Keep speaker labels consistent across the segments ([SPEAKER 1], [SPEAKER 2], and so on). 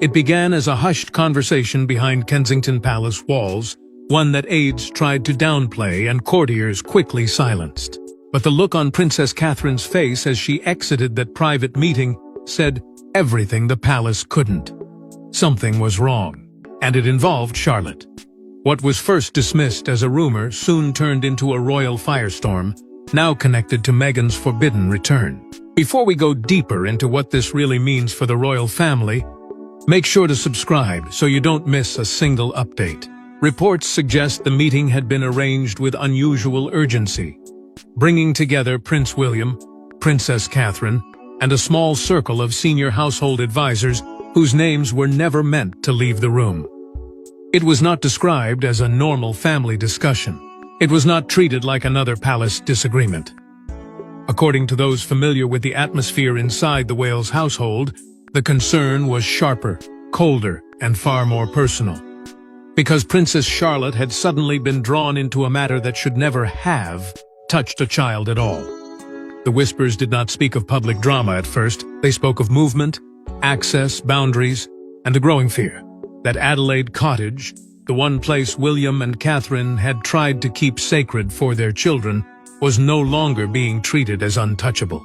[SPEAKER 1] It began as a hushed conversation behind Kensington Palace walls, one that aides tried to downplay and courtiers quickly silenced. But the look on Princess Catherine's face as she exited that private meeting said everything the palace couldn't. Something was wrong, and it involved Charlotte. What was first dismissed as a rumor soon turned into a royal firestorm, now connected to Meghan's forbidden return. Before we go deeper into what this really means for the royal family, make sure to subscribe so you don't miss a single update. Reports suggest the meeting had been arranged with unusual urgency, bringing together Prince William, Princess Catherine, and a small circle of senior household advisors whose names were never meant to leave the room. It was not described as a normal family discussion. It was not treated like another palace disagreement. According to those familiar with the atmosphere inside the Wales household, the concern was sharper, colder, and far more personal. Because Princess Charlotte had suddenly been drawn into a matter that should never have touched a child at all. The whispers did not speak of public drama at first. They spoke of movement, access, boundaries, and a growing fear that Adelaide Cottage, the one place William and Catherine had tried to keep sacred for their children, was no longer being treated as untouchable.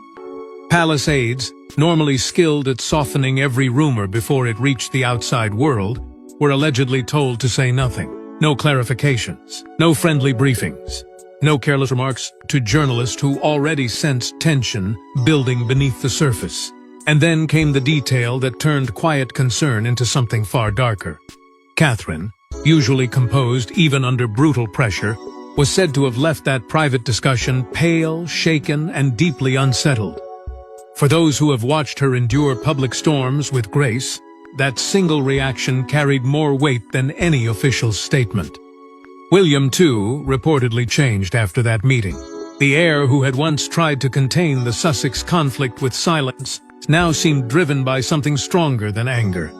[SPEAKER 1] Palace aides, normally skilled at softening every rumor before it reached the outside world, were allegedly told to say nothing. No clarifications, no friendly briefings, no careless remarks to journalists who already sensed tension building beneath the surface. And then came the detail that turned quiet concern into something far darker. Catherine, usually composed even under brutal pressure, was said to have left that private discussion pale, shaken, and deeply unsettled. For those who have watched her endure public storms with grace, that single reaction carried more weight than any official statement. William, too, reportedly changed after that meeting. The heir who had once tried to contain the Sussex conflict with silence now seemed driven by something stronger than anger.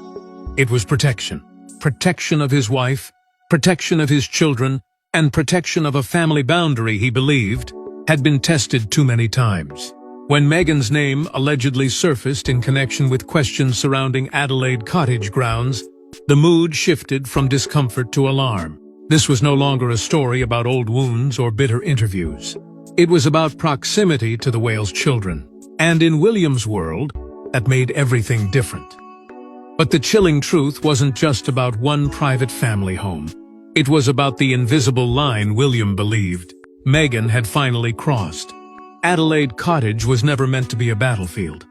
[SPEAKER 1] It was protection. Protection of his wife, protection of his children, and protection of a family boundary he believed had been tested too many times. When Meghan's name allegedly surfaced in connection with questions surrounding Adelaide Cottage grounds, the mood shifted from discomfort to alarm. This was no longer a story about old wounds or bitter interviews. It was about proximity to the Wales children. And in William's world, that made everything different. But the chilling truth wasn't just about one private family home. It was about the invisible line William believed Meghan had finally crossed. Adelaide Cottage was never meant to be a battlefield.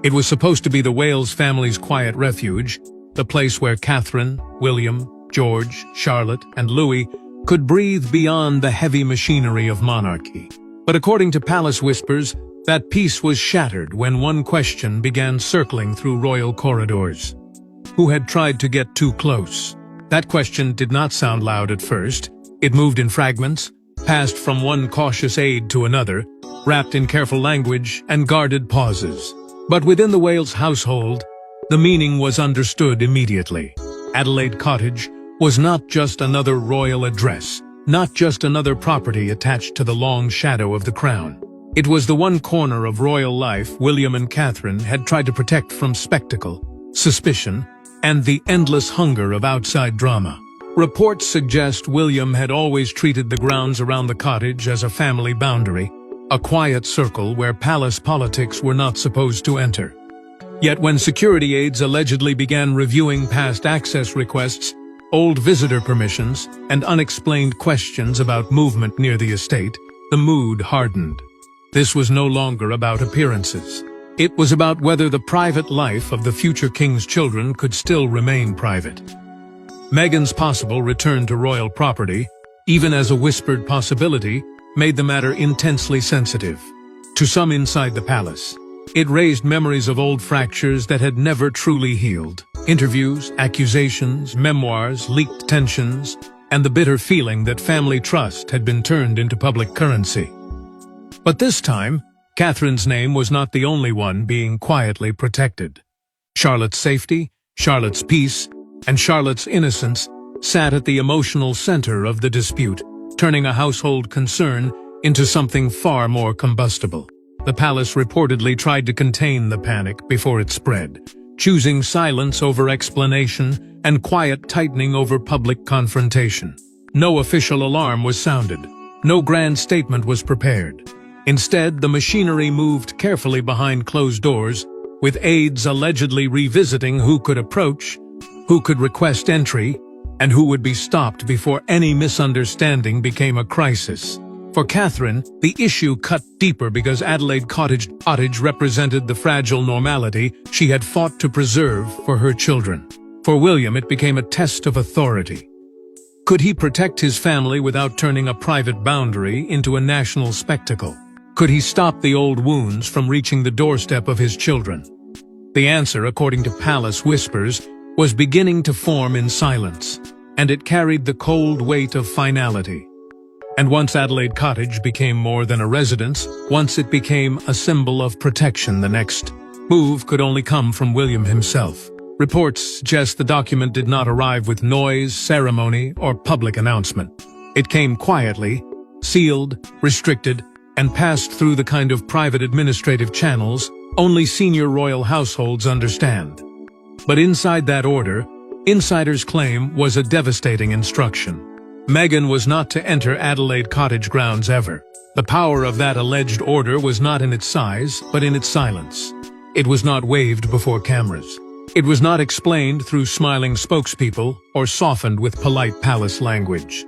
[SPEAKER 1] It was supposed to be the Wales family's quiet refuge, the place where Catherine, William, George, Charlotte, and Louis could breathe beyond the heavy machinery of monarchy. But according to palace whispers, that peace was shattered when one question began circling through royal corridors. Who had tried to get too close? That question did not sound loud at first. It moved in fragments, passed from one cautious aide to another, wrapped in careful language and guarded pauses. But within the Wales household, the meaning was understood immediately. Adelaide Cottage was not just another royal address, not just another property attached to the long shadow of the crown. It was the one corner of royal life William and Catherine had tried to protect from spectacle, suspicion, and the endless hunger of outside drama. Reports suggest William had always treated the grounds around the cottage as a family boundary, a quiet circle where palace politics were not supposed to enter. Yet when security aides allegedly began reviewing past access requests, old visitor permissions, and unexplained questions about movement near the estate, the mood hardened. This was no longer about appearances. It was about whether the private life of the future king's children could still remain private. Meghan's possible return to royal property, even as a whispered possibility, made the matter intensely sensitive. To some inside the palace, it raised memories of old fractures that had never truly healed. Interviews, accusations, memoirs, leaked tensions, and the bitter feeling that family trust had been turned into public currency. But this time, Catherine's name was not the only one being quietly protected. Charlotte's safety, Charlotte's peace, and Charlotte's innocence sat at the emotional center of the dispute, turning a household concern into something far more combustible. The palace reportedly tried to contain the panic before it spread. choosing silence over explanation and quiet tightening over public confrontation. No official alarm was sounded. No grand statement was prepared. Instead, the machinery moved carefully behind closed doors, with aides allegedly revisiting who could approach, who could request entry, and who would be stopped before any misunderstanding became a crisis. For Catherine, the issue cut deeper because Adelaide Cottage represented the fragile normality she had fought to preserve for her children. For William, it became a test of authority. Could he protect his family without turning a private boundary into a national spectacle? Could he stop the old wounds from reaching the doorstep of his children? The answer, according to palace whispers, was beginning to form in silence, and it carried the cold weight of finality. And once Adelaide Cottage became more than a residence, once it became a symbol of protection, the next move could only come from William himself. Reports suggest the document did not arrive with noise, ceremony, or public announcement. It came quietly, sealed, restricted, and passed through the kind of private administrative channels only senior royal households understand. But inside that order, insiders claim, was a devastating instruction. Meghan was not to enter Adelaide Cottage grounds ever. The power of that alleged order was not in its size, but in its silence. It was not waved before cameras. It was not explained through smiling spokespeople or softened with polite palace language.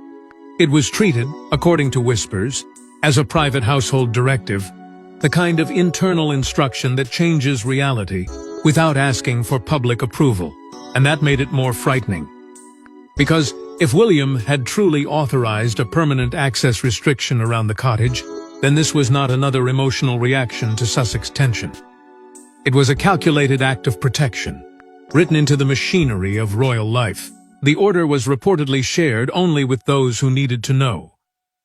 [SPEAKER 1] It was treated, according to whispers, as a private household directive, the kind of internal instruction that changes reality without asking for public approval, and that made it more frightening. Because if William had truly authorized a permanent access restriction around the cottage, then this was not another emotional reaction to Sussex tension. It was a calculated act of protection, written into the machinery of royal life. The order was reportedly shared only with those who needed to know: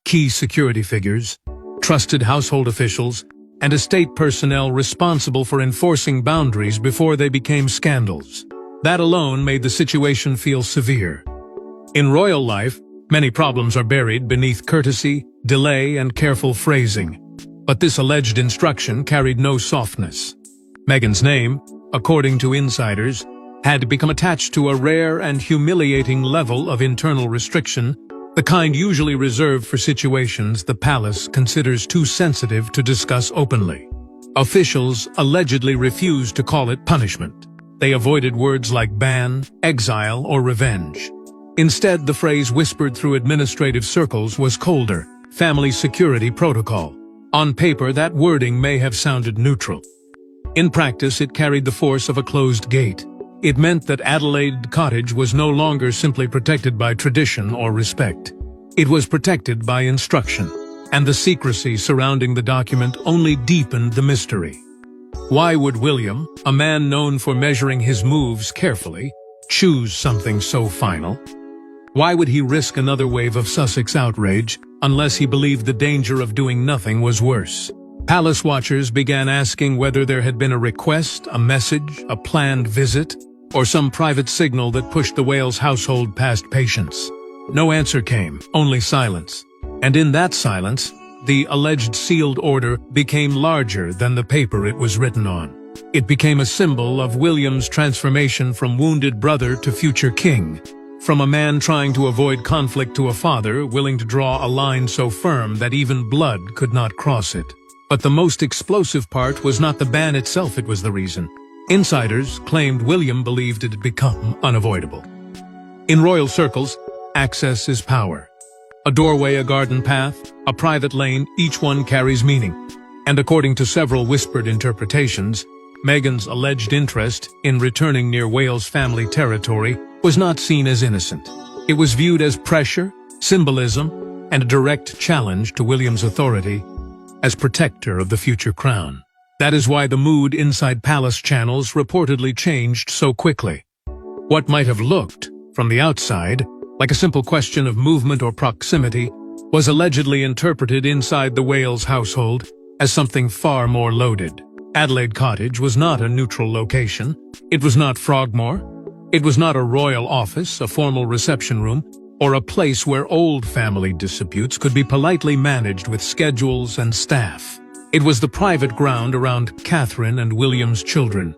[SPEAKER 1] key security figures, trusted household officials, and estate personnel responsible for enforcing boundaries before they became scandals. That alone made the situation feel severe. In royal life, many problems are buried beneath courtesy, delay, and careful phrasing. But this alleged instruction carried no softness. Meghan's name, according to insiders, had become attached to a rare and humiliating level of internal restriction, the kind usually reserved for situations the palace considers too sensitive to discuss openly. Officials allegedly refused to call it punishment. They avoided words like ban, exile, or revenge. Instead, the phrase whispered through administrative circles was colder: family security protocol. On paper, that wording may have sounded neutral. In practice, it carried the force of a closed gate. It meant that Adelaide Cottage was no longer simply protected by tradition or respect. It was protected by instruction, and the secrecy surrounding the document only deepened the mystery. Why would William, a man known for measuring his moves carefully, choose something so final? Why would he risk another wave of Sussex outrage unless he believed the danger of doing nothing was worse? Palace watchers began asking whether there had been a request, a message, a planned visit, or some private signal that pushed the Wales household past patience. No answer came, only silence. And in that silence, the alleged sealed order became larger than the paper it was written on. It became a symbol of William's transformation from wounded brother to future king, from a man trying to avoid conflict to a father willing to draw a line so firm that even blood could not cross it. But the most explosive part was not the ban itself, it was the reason. Insiders claimed William believed it had become unavoidable. In royal circles, access is power. A doorway, a garden path, a private lane, each one carries meaning. And according to several whispered interpretations, Meghan's alleged interest in returning near Wales family territory was not seen as innocent. It was viewed as pressure, symbolism, and a direct challenge to William's authority as protector of the future crown. That is why the mood inside palace channels reportedly changed so quickly. What might have looked, from the outside, like a simple question of movement or proximity, was allegedly interpreted inside the Wales household as something far more loaded. Adelaide Cottage was not a neutral location. It was not Frogmore. It was not a royal office, a formal reception room, or a place where old family disputes could be politely managed with schedules and staff. It was the private ground around Catherine and William's children,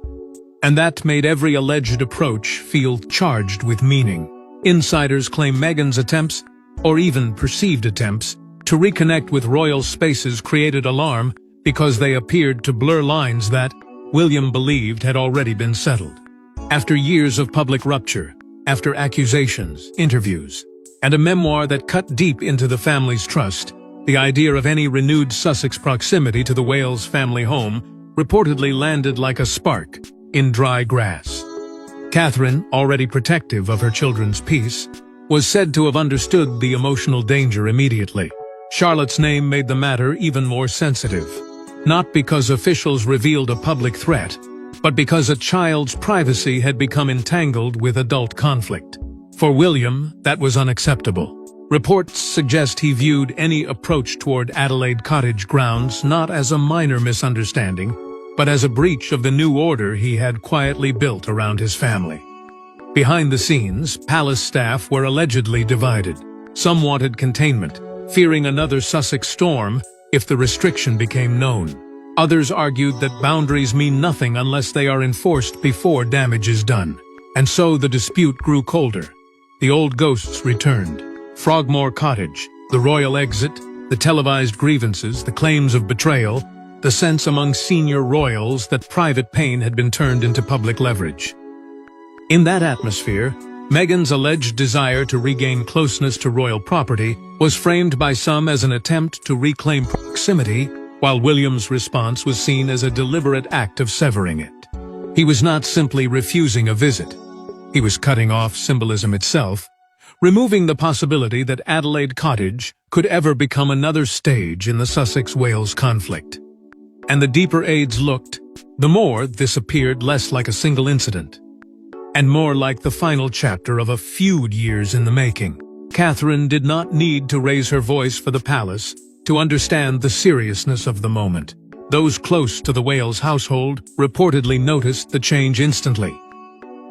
[SPEAKER 1] And that made every alleged approach feel charged with meaning. Insiders claim Meghan's attempts, or even perceived attempts, to reconnect with royal spaces created alarm because they appeared to blur lines that William believed had already been settled. After years of public rupture, after accusations, interviews, and a memoir that cut deep into the family's trust, the idea of any renewed Sussex proximity to the Wales family home reportedly landed like a spark in dry grass. Catherine, already protective of her children's peace, was said to have understood the emotional danger immediately. Charlotte's name made the matter even more sensitive, not because officials revealed a public threat, but because a child's privacy had become entangled with adult conflict. For William, that was unacceptable. Reports suggest he viewed any approach toward Adelaide Cottage grounds not as a minor misunderstanding, but as a breach of the new order he had quietly built around his family. Behind the scenes, palace staff were allegedly divided. Some wanted containment, fearing another Sussex storm if the restriction became known. Others argued that boundaries mean nothing unless they are enforced before damage is done. And so the dispute grew colder. The old ghosts returned. Frogmore Cottage, the royal exit, the televised grievances, the claims of betrayal, the sense among senior royals that private pain had been turned into public leverage. In that atmosphere, Meghan's alleged desire to regain closeness to royal property was framed by some as an attempt to reclaim proximity, while William's response was seen as a deliberate act of severing it. He was not simply refusing a visit. He was cutting off symbolism itself, removing the possibility that Adelaide Cottage could ever become another stage in the Sussex-Wales conflict. And the deeper aides looked, the more this appeared less like a single incident, and more like the final chapter of a feud years in the making. Catherine did not need to raise her voice for the palace to understand the seriousness of the moment. Those close to the Wales household reportedly noticed the change instantly.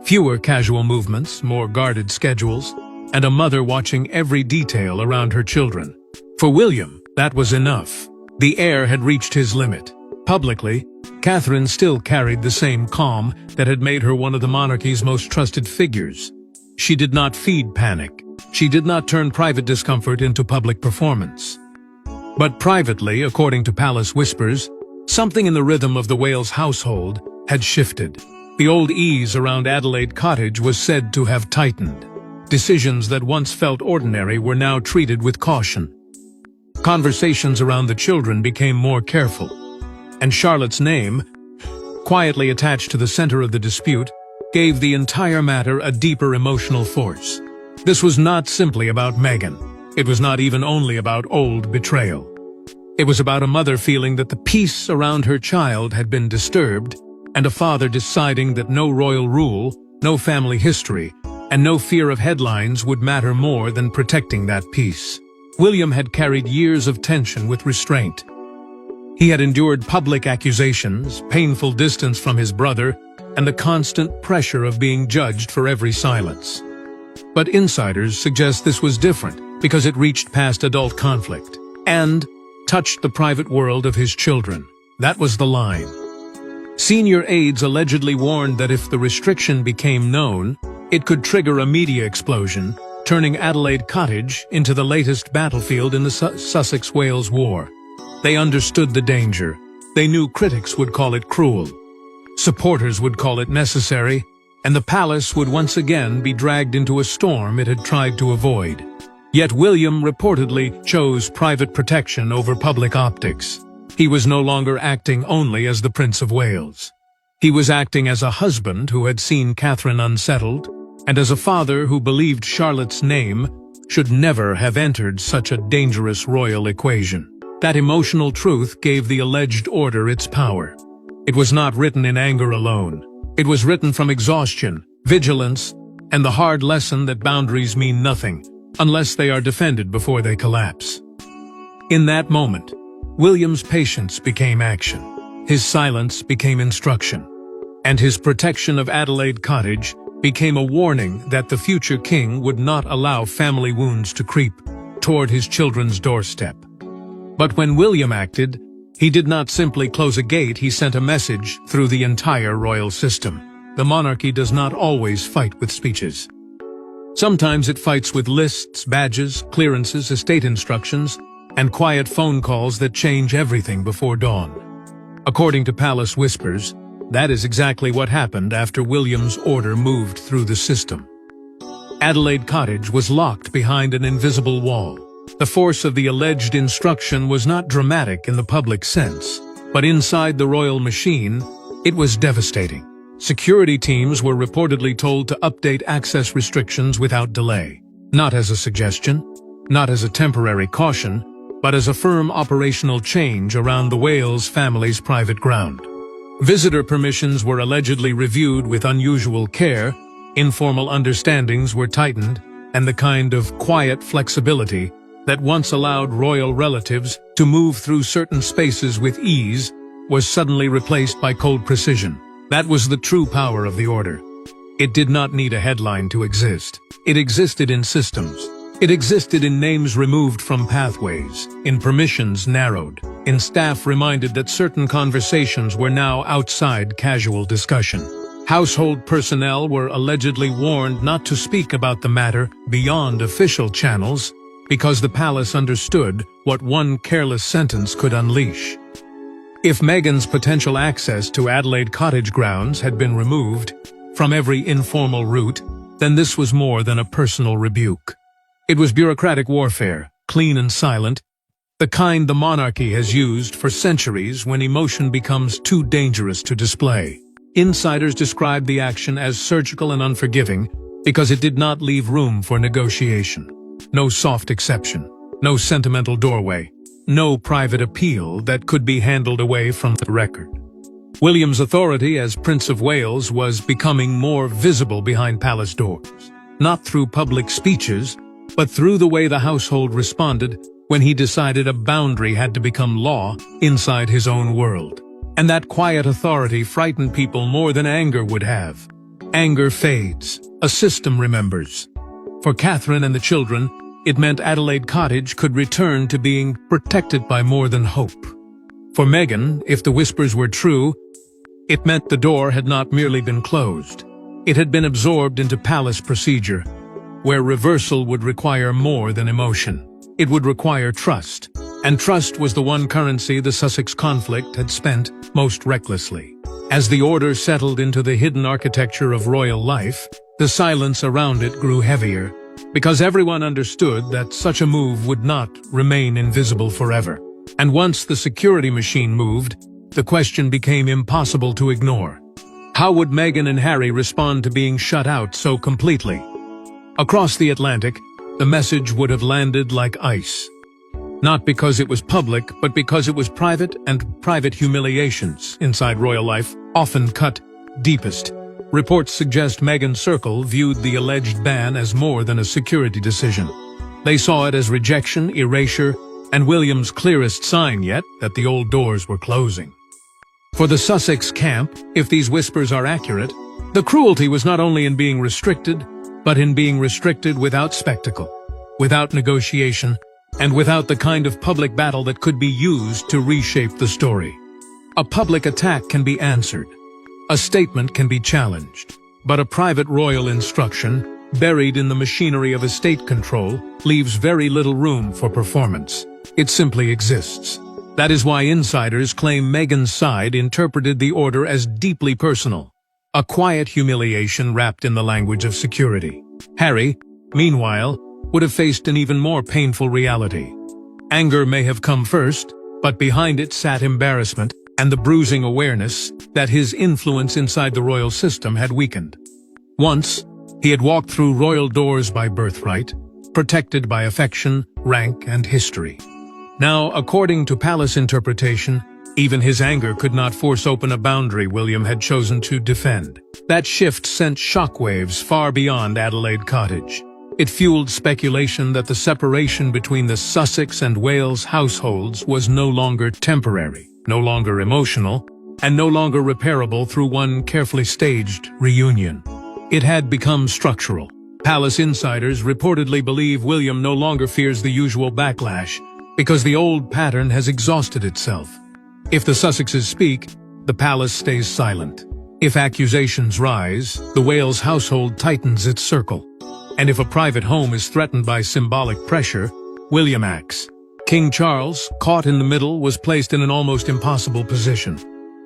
[SPEAKER 1] Fewer casual movements, more guarded schedules, and a mother watching every detail around her children. For William, that was enough. The heir had reached his limit. Publicly, Catherine still carried the same calm that had made her one of the monarchy's most trusted figures. She did not feed panic. She did not turn private discomfort into public performance. But privately, according to palace whispers, something in the rhythm of the Wales household had shifted. The old ease around Adelaide Cottage was said to have tightened. Decisions that once felt ordinary were now treated with caution. Conversations around the children became more careful, and Charlotte's name, quietly attached to the center of the dispute, gave the entire matter a deeper emotional force. This was not simply about Meghan. It was not even only about old betrayal. It was about a mother feeling that the peace around her child had been disturbed, and a father deciding that no royal rule, no family history, and no fear of headlines would matter more than protecting that peace. William had carried years of tension with restraint. He had endured public accusations, painful distance from his brother, and the constant pressure of being judged for every silence. But insiders suggest this was different because it reached past adult conflict and touched the private world of his children. That was the line. Senior aides allegedly warned that if the restriction became known, it could trigger a media explosion, turning Adelaide Cottage into the latest battlefield in the Sussex-Wales War. They understood the danger. They knew critics would call it cruel. Supporters would call it necessary, and the palace would once again be dragged into a storm it had tried to avoid. Yet William reportedly chose private protection over public optics. He was no longer acting only as the Prince of Wales. He was acting as a husband who had seen Catherine unsettled, and as a father who believed Charlotte's name should never have entered such a dangerous royal equation. That emotional truth gave the alleged order its power. It was not written in anger alone. It was written from exhaustion, vigilance, and the hard lesson that boundaries mean nothing unless they are defended before they collapse. In that moment, William's patience became action. His silence became instruction, and his protection of Adelaide Cottage became a warning that the future king would not allow family wounds to creep toward his children's doorstep. But when William acted, he did not simply close a gate, he sent a message through the entire royal system. the monarchy does not always fight with speeches. Sometimes it fights with lists, badges, clearances, estate instructions, and quiet phone calls that change everything before dawn. According to palace whispers, that is exactly what happened after William's order moved through the system. Adelaide Cottage was locked behind an invisible wall. The force of the alleged instruction was not dramatic in the public sense, but inside the royal machine, it was devastating. Security teams were reportedly told to update access restrictions without delay, not as a suggestion, not as a temporary caution, but as a firm operational change around the Wales family's private ground. Visitor permissions were allegedly reviewed with unusual care, informal understandings were tightened, and the kind of quiet flexibility that once allowed royal relatives to move through certain spaces with ease was suddenly replaced by cold precision. That was the true power of the order. It did not need a headline to exist. It existed in systems. It existed in names removed from pathways, in permissions narrowed, in staff reminded that certain conversations were now outside casual discussion. Household personnel were allegedly warned not to speak about the matter beyond official channels because the palace understood what one careless sentence could unleash. If Meghan's potential access to Adelaide Cottage grounds had been removed from every informal route, then this was more than a personal rebuke. It was bureaucratic warfare, clean and silent, the kind the monarchy has used for centuries when emotion becomes too dangerous to display. Insiders described the action as surgical and unforgiving because it did not leave room for negotiation. No soft exception, no sentimental doorway, no private appeal that could be handled away from the record. William's authority as Prince of Wales was becoming more visible behind palace doors, not through public speeches, but through the way the household responded when he decided a boundary had to become law inside his own world. And that quiet authority frightened people more than anger would have. Anger fades, a system remembers. For Catherine and the children, it meant Adelaide Cottage could return to being protected by more than hope. For Meghan, if the whispers were true, it meant the door had not merely been closed. It had been absorbed into palace procedure, where reversal would require more than emotion. It would require trust, and trust was the one currency the Sussex conflict had spent most recklessly. As the order settled into the hidden architecture of royal life, the silence around it grew heavier, because everyone understood that such a move would not remain invisible forever. And once the security machine moved, the question became impossible to ignore. How would Meghan and Harry respond to being shut out so completely? Across the Atlantic, the message would have landed like ice. Not because it was public, but because it was private, and private humiliations inside royal life often cut deepest. Reports suggest Meghan's circle viewed the alleged ban as more than a security decision. They saw it as rejection, erasure, and William's clearest sign yet that the old doors were closing. For the Sussex camp, if these whispers are accurate, the cruelty was not only in being restricted, but in being restricted without spectacle, without negotiation, and without the kind of public battle that could be used to reshape the story. A public attack can be answered. A statement can be challenged. But a private royal instruction, buried in the machinery of estate control, leaves very little room for performance. It simply exists. That is why insiders claim Meghan's side interpreted the order as deeply personal. A quiet humiliation wrapped in the language of security. Harry, meanwhile, would have faced an even more painful reality. Anger may have come first, but behind it sat embarrassment and the bruising awareness that his influence inside the royal system had weakened. Once, he had walked through royal doors by birthright, protected by affection, rank, and history. Now, according to palace interpretation, even his anger could not force open a boundary William had chosen to defend. That shift sent shockwaves far beyond Adelaide Cottage. It fueled speculation that the separation between the Sussex and Wales households was no longer temporary, no longer emotional, and no longer repairable through one carefully staged reunion. It had become structural. Palace insiders reportedly believe William no longer fears the usual backlash, because the old pattern has exhausted itself. If the Sussexes speak, the palace stays silent. If accusations rise, the Wales household tightens its circle. And if a private home is threatened by symbolic pressure, William acts. King Charles, caught in the middle, was placed in an almost impossible position.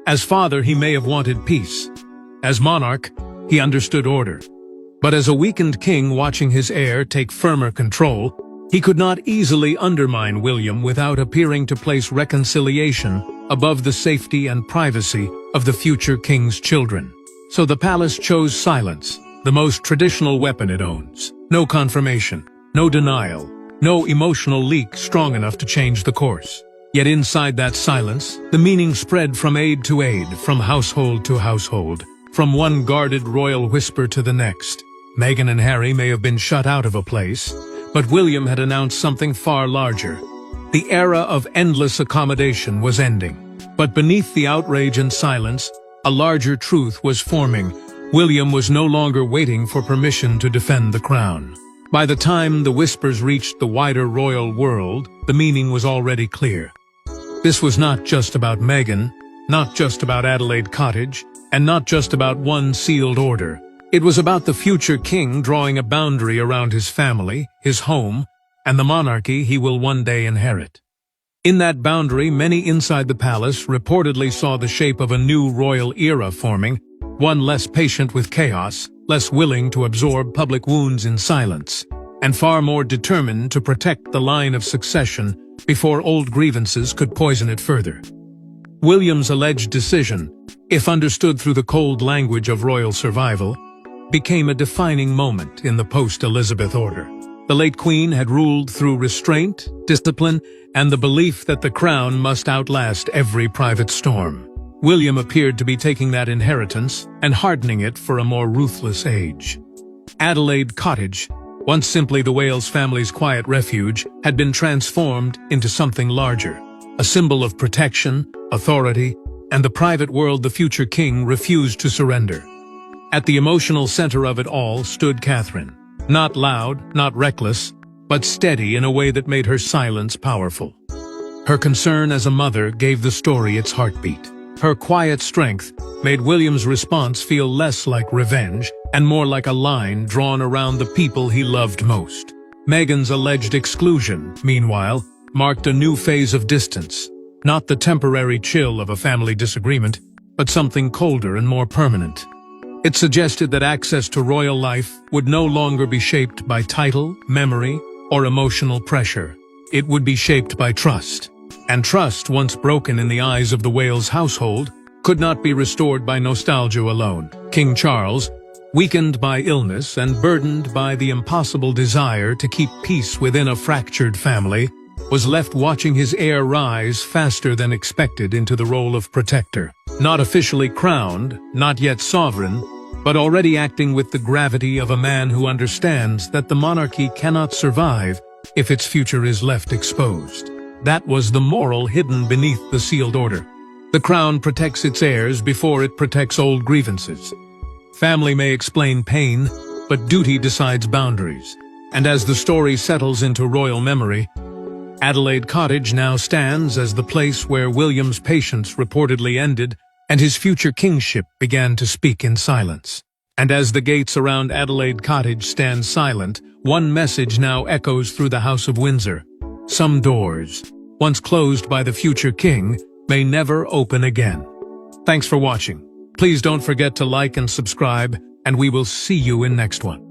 [SPEAKER 1] As father, he may have wanted peace. As monarch, he understood order. But as a weakened king watching his heir take firmer control, he could not easily undermine William without appearing to place reconciliation above the safety and privacy of the future king's children. So the palace chose silence, the most traditional weapon it owns. No confirmation, no denial, no emotional leak strong enough to change the course. Yet inside that silence, the meaning spread from aid to aid, from household to household, from one guarded royal whisper to the next. Meghan and Harry may have been shut out of a place, but William had announced something far larger. The era of endless accommodation was ending. But beneath the outrage and silence, a larger truth was forming. William was no longer waiting for permission to defend the crown. By the time the whispers reached the wider royal world, the meaning was already clear. This was not just about Meghan, not just about Adelaide Cottage, and not just about one sealed order. It was about the future king drawing a boundary around his family, his home, and the monarchy he will one day inherit. In that boundary, many inside the palace reportedly saw the shape of a new royal era forming, one less patient with chaos, less willing to absorb public wounds in silence, and far more determined to protect the line of succession before old grievances could poison it further. William's alleged decision, if understood through the cold language of royal survival, became a defining moment in the post-Elizabeth order. The late Queen had ruled through restraint, discipline, and the belief that the crown must outlast every private storm. William appeared to be taking that inheritance and hardening it for a more ruthless age. Adelaide Cottage, once simply the Wales family's quiet refuge, had been transformed into something larger, a symbol of protection, authority, and the private world the future king refused to surrender. At the emotional center of it all stood Catherine, not loud, not reckless, but steady in a way that made her silence powerful. Her concern as a mother gave the story its heartbeat. Her quiet strength made William's response feel less like revenge and more like a line drawn around the people he loved most. Meghan's alleged exclusion, meanwhile, marked a new phase of distance, not the temporary chill of a family disagreement, but something colder and more permanent. It suggested that access to royal life would no longer be shaped by title, memory, or emotional pressure. It would be shaped by trust. And trust, once broken in the eyes of the Wales household, could not be restored by nostalgia alone. King Charles, weakened by illness and burdened by the impossible desire to keep peace within a fractured family, was left watching his heir rise faster than expected into the role of protector. Not officially crowned, not yet sovereign, but already acting with the gravity of a man who understands that the monarchy cannot survive if its future is left exposed. That was the moral hidden beneath the sealed order. The crown protects its heirs before it protects old grievances. Family may explain pain, but duty decides boundaries. And as the story settles into royal memory, Adelaide Cottage now stands as the place where William's patience reportedly ended and his future kingship began to speak in silence. And as the gates around Adelaide Cottage stand silent, one message now echoes through the House of Windsor. Some doors, once closed by the future king, may never open again. Thanks for watching. Please don't forget to like and subscribe, and we will see you in next one.